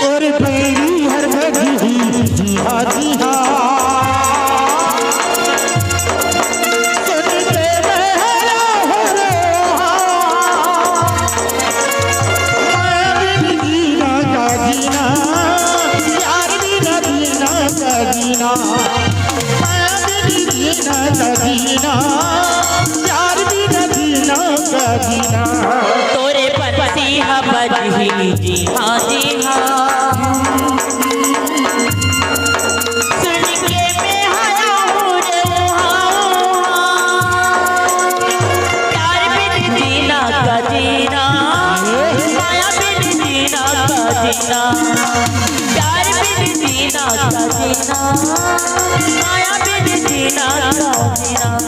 और भैरी हर भरी जी हाँ जी हाँ जीना प्यार भी न जीना का जीना तोरे पति बजी जी हाँ जी हाँ सुन के मैं आया हूँ रे प्यार भी न जीना का जीना माया भी न जीना का जीना प्यार भी न जीना का जीना माया भी न जीना का जीना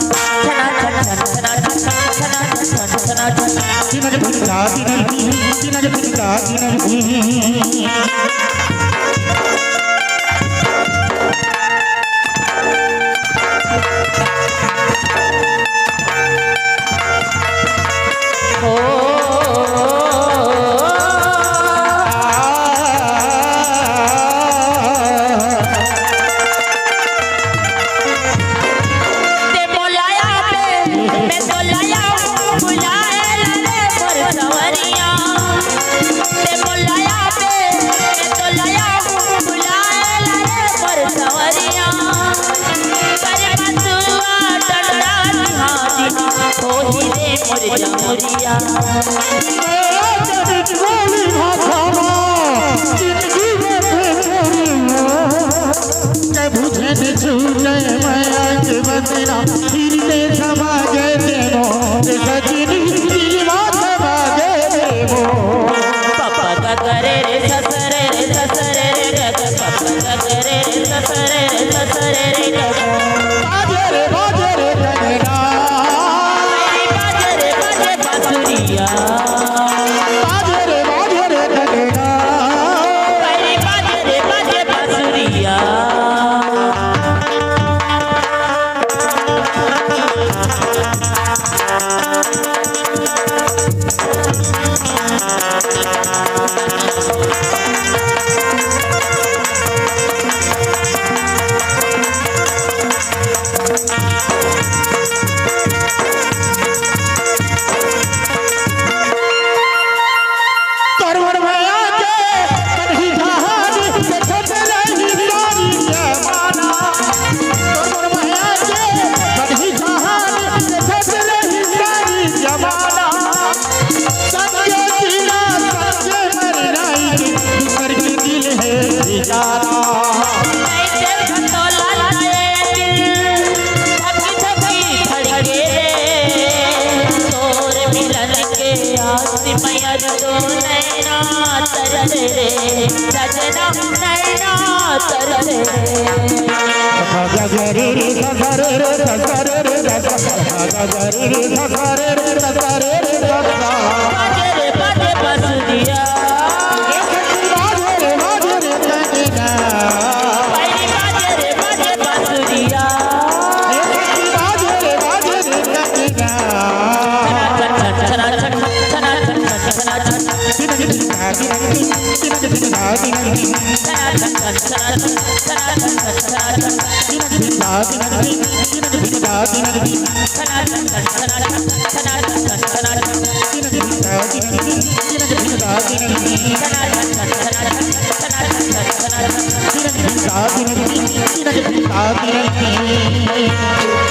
Thank you.